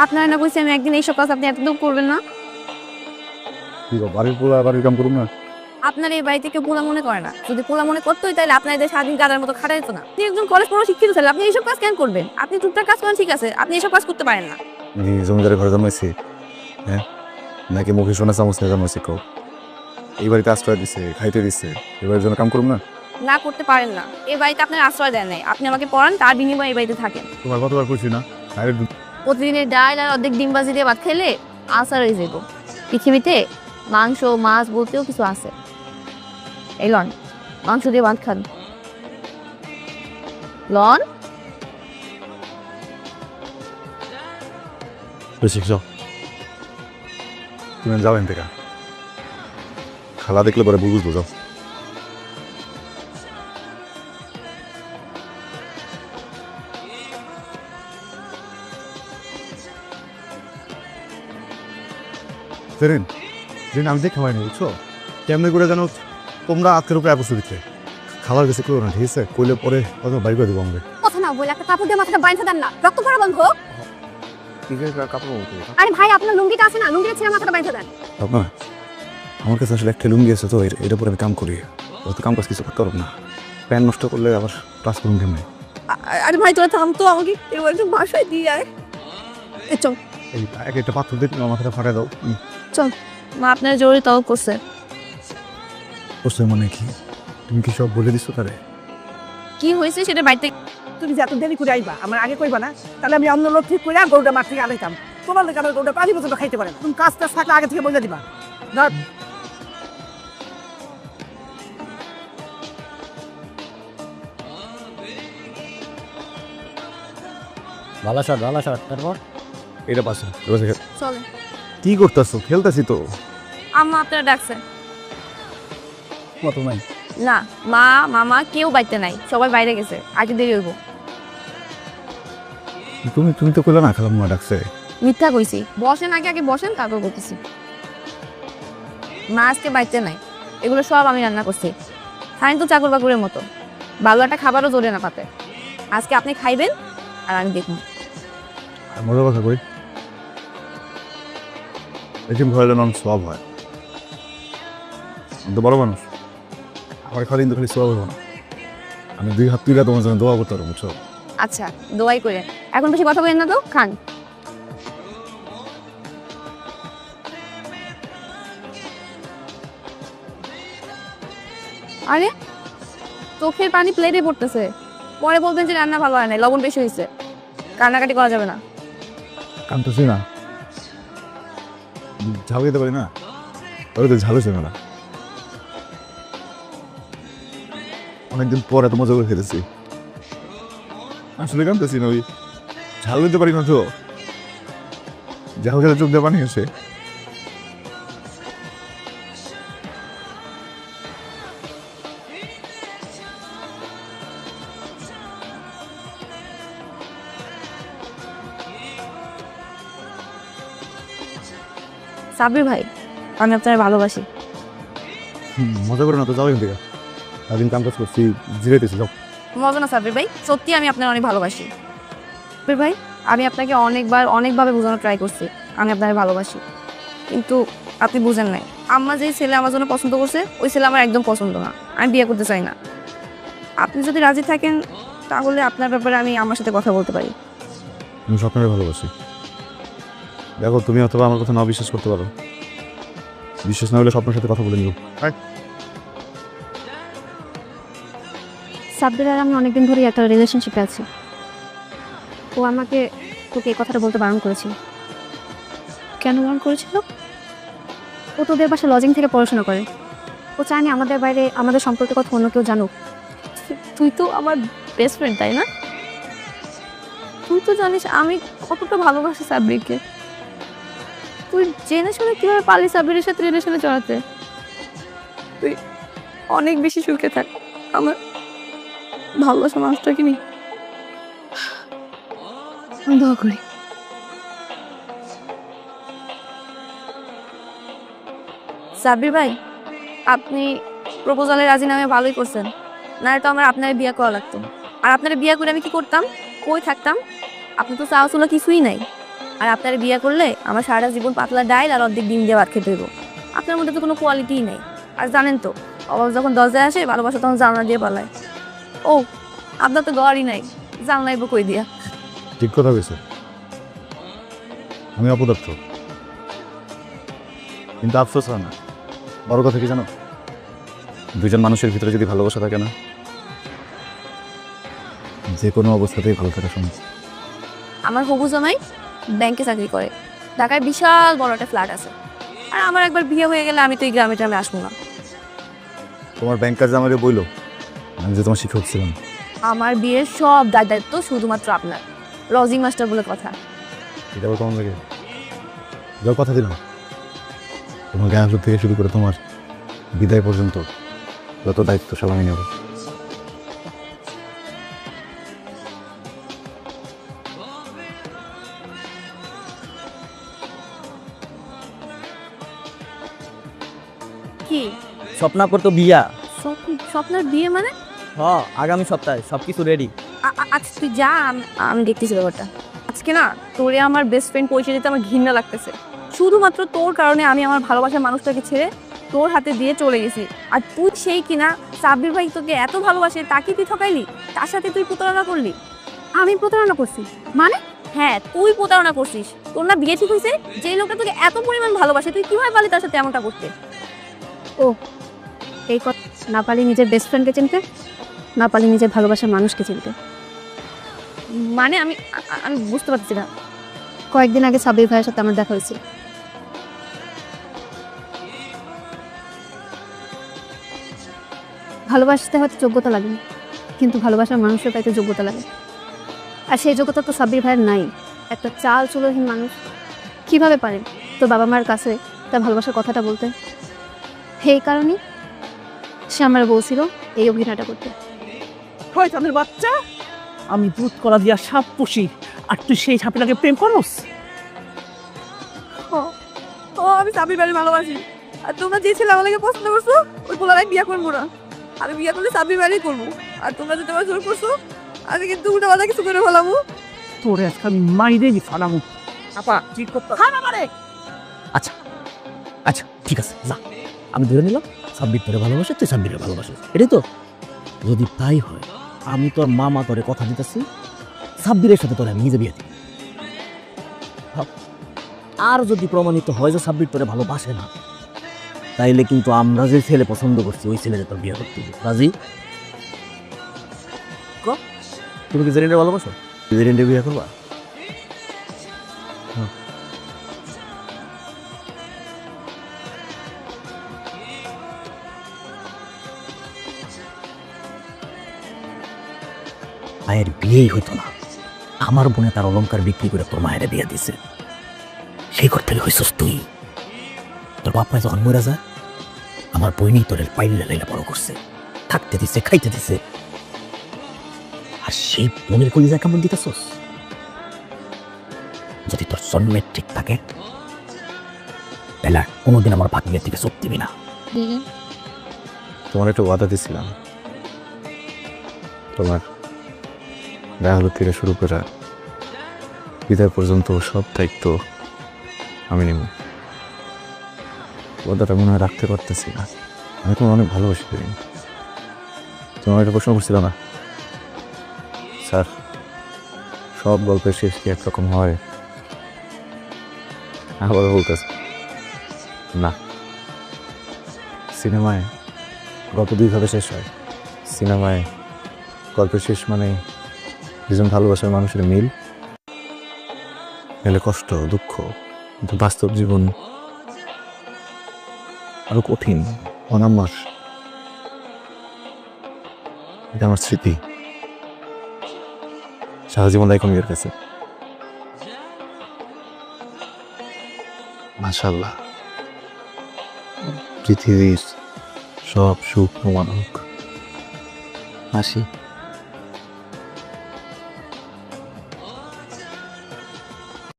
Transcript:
আপনারা না কইছি আমি একদিন এইসব কাজ আপনি এতদূর করবেন না। কি গো, বাড়ির পোলা বাড়ির কাম করুন না? আপনার এই বাড়িতে কেউ পোলা মনে করে না। যদি পোলা মনে করতোই তাহলে আপনাদের সারাদিন গাদার মতো খাটা যেত না। আপনি একজন কলেজ পড়া শিক্ষিত ছেলে, আপনি এইসব কাজ কেন করবেন? আপনি টুকটাক কাজ করেন ঠিক আছে, আপনি এইসব কাজ করতে পারেন না। জমিদারের ঘরে জন্মাইছি, হ্যাঁ? নাকি মুখে শোনা চামচ নিয়ে জন্মাইছি? কও এই বাড়িতে আশ্রয় দিছে, খাইতে দিছে, এবারের জন্য কাম করুন না? না করতে পারেন না। এই বাড়িতে আপনার আশ্রয় দেন নাই, আপনি আমাকে পড়ান, তার বিনিময়ে এই বাড়িতে থাকেন। তোমার কতবার কইছি না প্রতিদিনের ডাল আর অর্ধেক ডিমবাজি দিয়ে ভাত খেলে আনসার হয়ে যাবো। পৃথিবীতে মাংস মাছ বলতেও কিছু আছে। এই লন, মাংস দিয়ে ভাত খান। লন, শিখছ? তুমি যাও এন থেকে, খালা দেখলে পরে বুঝবো। যাও। সেরেন, যেদিন আমি দেখে হয়নি বুঝছো, কেমনি করে জানো তোমরা আজকের উপরে অ্যাপস দিচ্ছে। খাবার বেশি করো না, ঠিক আছে? কইলে পরে হয়তো বাড়ি করে দেবো আমাকে। কথা না বলে একটা কাপড় দিয়ে মাথাটা বাইন্ধা দেন না, রক্ত পড়া বন্ধ। ঠিক আছে, কাপড় আরে ভাই, আপনার লুঙ্গিটা আছে না, লুঙ্গিটা ছেড়ে মাথাটা বাইন্ধা দেন। আপনার আমার কাছে আসলে একটা লুঙ্গি আছে, তো এটা পরে আমি কাম করি। অত কাম কাজ কিছু করতে পারব না। প্যান্ট নষ্ট করলে আবার ক্লাস করুন কেমনি? আরে ভাই তোরা থাম তো, আমাকে এবার একটু বাসায় দিয়ে আয়। এ চল এই এক একটা পাথর দিয়ে তোমার মাথাটা ফাটাই দাও। চল, মা আপনার জরুরি তলব করছে। বুঝতে মানে কি? তুমি কি সব বলে দিছো তারে? কি হয়েছে সেটা বাড়িতে। তুমি যে এত দেরি করে আইবা, আমার আগে কইবা না? তাহলে আমি অন্য লোক ঠিক করে গরুটা মাঠ থেকে আনাইতাম। তোমার লেগে আমার গরুটা 5 বছর খাইতে পারে না। তুমি কাজ টাজ থাকলে আগে থেকে বলে দিবা। ধর, ভালো শট তারপর এটা পাশে চলে। কি করতেছো? খেলতেছি তো। আম্মা আপনারা ডাকছে। কত নাই? না, মা মামা কেউ বাড়িতে নাই, সবাই বাইরে গেছে, আজ দেরি হইব। তুমি তুমি তো কইলা না খালাম্মা ডাকছে। মিথ্যা কইছি। বসেন, আগে আগে বসেন, তারপর বলতেছি। মা আজকে বাড়িতে নাই, এগুলো সব আমি রান্না করছি। খাইন তো চাকর বাকুরের মতো, ভালো একটা খাবারও জোরে না পাতে। আজকে আপনি খাইবেন আর আমি দেখুন। আর মজা কথা কই, এরকম ঘরে যেন আমার সব হয়। আমি তো বড় মানুষ, আমার খালি কিন্তু খালি সব হবো না। আমি 2 হাত তুলে তোমার জন্য দোয়া করতে পারবো, বুঝছো? আচ্ছা, দোয়াই করে। এখন বেশি কথা বলেন না তো, খান। আরে চোখের পানি প্লেটে পড়তেছে, পরে বলবেন যে রান্না ভালো হয় নাই, লবণ বেশি হয়েছে। কান্নাকাটি করা যাবে না। কানতেছি না, ঝাল খেতে পারি না, ওই তো ঝাল হয়েছে না। অনেকদিন পর এত মজা করে খেতেছি। আসলে কানতেছি না, ওই ঝাল দিতে পারি না তো, ঝাল খেতে চোখ দিয়ে পানি আসে। সাব্বির ভাই, আমি আপনার ভালোবাসি। মজা করে না তো, যাও এখান থেকে। সারাদিন কাম কাজ করছি, জিরাইতেছি, যাও। মজা না সাব্বির ভাই, সত্যি আমি আপনার অনেক ভালোবাসি। সাব্বির ভাই, আমি আপনাকে অনেকভাবে বোঝানোর ট্রাই করছি আমি আপনার ভালোবাসি, কিন্তু আপনি বুঝেন নাই। আম্মা যেই ছেলে আমার জন্য পছন্দ করছে, ওই ছেলে আমার একদম পছন্দ না, আমি বিয়ে করতে চাই না। আপনি যদি রাজি থাকেন তাহলে আপনার ব্যাপারে আমি আমার সাথে কথা বলতে পারি। আমি স্বপ্নের ভালোবাসি। দেখো, তুমি অথবা আমার কথা না বিশ্বাস করতে পারো, বিশ্বাস না হলে স্বপ্নের সাথে কথা বলে নিও। সাব্বির আর আমি অনেকদিন ধরেই একটা রিলেশনশিপে আছি। ও আমাকে তোকে এই কথাটা বলতে বারণ করেছিল। কেন বারণ করেছিল? ও তোদের বাসায় লজিং থেকে পড়াশোনা করে, ও চায়নি আমাদের বাইরে আমাদের সম্পর্কের কথা অন্য কেউ জানুক। তুই তো আমার বেস্ট ফ্রেন্ড, তাই না? তুই তো জানিস আমি কতটা ভালোবাসি সাব্বিরকে। তুই জেনে শুনে কিভাবে পারলি সাব্বিরের সাথে রিলেশনে জড়াতে? তুই অনেক বেশি সুখে থাক, আমার ভালোবাসা মানুষটাকে নিয়ে আমি দোয়া করি। সাব্বির ভাই, আপনি প্রপোজালের রাজিনামে ভালোই করছেন, না তো আমার আপনার বিয়ে করা লাগতো। আর আপনার বিয়ে করে আমি কি করতাম, কই থাকতাম? আপনি তো চাওয়া ছিল কিছুই নাই। আর আপনার বিয়ে করলে আমার সারাটা জীবন পাতলা ডাইল আর অর্ধেক ডিম দিয়ে ভাত খেতে হইব। আপনার মধ্যে তো কোনো কোয়ালিটিই নেই। আর জানেন তো, অভাব যখন দরজায় আসে ভালোবাসা তখন জানলা দিয়ে পালায়। ও, আপনার তো ঘরই নাই, জানলাইব কই দিয়া? ঠিক কথা কইছো, আমি অপদার্থ, কিন্তু আফসোস হয় না। বড় কথা কি জানো, দুইজন মানুষের ভিতরে যদি ভালোবাসা থাকে না, যে কোনো অবস্থাতেই ভালো থাকা সম্ভব। আমার হবু জামাই ব্যাংকে চাকরি করে, ঢাকায় বিশাল বড় একটা ফ্ল্যাট আছে। আর আমার একবার বিয়ে হয়ে গেলে আমি তো এই গ্রামে ট্রামে আসবো না। তোমার ব্যাংকার যে আমাকে বইলো আমি যে তোমার শিক্ষক ছিলাম। আমার বিয়ের সব দায়িত্ব শুধুমাত্র আপনার, লজিং মাস্টার বলে কথা। এটা আবার কেমন লাগে? যাও, কথা দিলাম, তোমার গায়ে হাত থেকে শুরু করে তোমার বিদায় পর্যন্ত যত দায়িত্ব সব আমি নেব। কি স্বপ্নাপুর তো বিয়া। স্বপ্নের বিয়ে মানে? আগামী সপ্তাহে সবকিছু রেডি। আচ্ছা তুই যা, আমি দেখতেছি ব্যাপারটা। আজকে না তোরে আমার বেস্ট ফ্রেন্ড পরিচয় দিতে আমার ঘৃণা লাগতেছে। শুধুমাত্র তোর কারণে আমি আমার ভালোবাসার মানুষটাকে ছেড়ে তোর হাতে দিয়ে চলে গেছি। আর তুই সেই কিনা সাব্বির ভাই তোকে এত ভালোবাসে, তাকে তুই ঠকাইলি, তার সাথে তুই প্রতারণা করলি। আমি প্রতারণা করছি মানে? হ্যাঁ, তুই প্রতারণা করছিস। তোর না বিয়ে ঠিক হয়েছে, যে লোকটা তোকে এত পরিমাণ ভালোবাসে তুই কিভাবে পারলি তার সাথে এমনটা করতে? ও, এই কথা না পারি নিজের বেস্ট ফ্রেন্ডকে চিনতে, না পারি নিজের ভালোবাসার মানুষকে চিনতে। মানে আমি আমি বুঝতে পারছি না। কয়েকদিন আগে সাবির ভাইয়ের সাথে আমার দেখা হয়েছে। ভালোবাসতে হয়তো যোগ্যতা লাগে না, কিন্তু ভালোবাসার মানুষের পাইতে যোগ্যতা লাগে। আর সেই যোগ্যতা তো সাবির ভাইয়ের নাই। একটা চাল চুলোহীন মানুষ কিভাবে পারে তোর বাবা মার কাছে তার ভালোবাসার কথাটা বলতে? সেই কারণেই সে আমার বলছিল এই অভিনয়টা করতে। শয়তানের বাচ্চা, আমি দুধ কলা দিয়া সাপ পুষি, আর তুই সেই সাপেটাকে প্রেম করস? ও, আমি সাবির ভাইয়ের ভালোবাসি। আর তোমরা যে ছেলে আমাকে পছন্দ করছো ওই পোলারাই বিয়ে করবো না। আমি বিয়ে করলে সাবির ভাইই করবো। আর তোমরা যদি আমার জোর করছো আমি কিন্তু উল্টা পাল্টা কিছু করে ফেলাবো। তোরে আজকে আমি মাইরে দি ফালামু। আপা ঠিক করতে আমারে। আচ্ছা আচ্ছা ঠিক আছে, যা, আমি ধরে নিলাম সাব্বির তোরে ভালোবাসে, তুই সাব্বিরের ভালোবাসিস, এটাই তো? যদি তাই হয়, আমি তোর মামা তোরে কথা দিতেছি, সাব্বিরের সাথে তোরে আমি নিজে বিয়ে দিই। আর যদি প্রমাণিত হয় যে সাব্বির তোরে ভালোবাসে না, তাইলে কিন্তু আমরা যে ছেলে পছন্দ করছি ওই ছেলেকে তোর বিয়ে করতে হবে। রাজি? তুমি কি জেরিনটা ভালোবাসো? জেরিনটা বিয়ে করবা? মায়ের বিয়েই হইতো না, আমার বোনে তার অলংকার বিক্রি করে তোর মায়ের বিয়ে দিছে। সেই ঘর থেকে হইছস তুই। তোর বাপ মায় যখন মরে যায়, আমার বইনি তোর পাইলে লাইলা বড় করছে, থাকতে দিছে, খাইতে দিছে। আর সেই বোনের কলিজা কেমন দিতেছস? যদি তোর জন্মের ঠিক থাকে তাহলে আর কোনোদিন আমার ভাগ্যের দিকে চোখ দিবি না। তোমার একটা ওয়াদা দিছিলাম, তোমার গায়ে হলুদ থেকে শুরু করে বিদায় পর্যন্ত সব দায়িত্ব আমি নেব। ওয়াদাটা মনে হয় রাখতে পারতেছি না। আমি তোমার অনেক ভালোবাসি। তোমার একটা প্রশ্ন করছিল না, স্যার সব গল্পের শেষ কি একরকম হয়? আবার বলতেছে না, সিনেমায় গল্প দুইভাবে শেষ হয়। সিনেমায় গল্পের শেষ মানে দুজন ভালোবাসার মানুষের মিল, এলে কষ্ট দুঃখ। কিন্তু বাস্তব জীবন আরো কঠিন, অনাম্য। এটা আমার স্মৃতি, সারা জীবন দায় কমিয়ে রেখেছে। মাশাআল্লাহ, পৃথিবীর সব সুখ প্রমাণ হোক। আসি।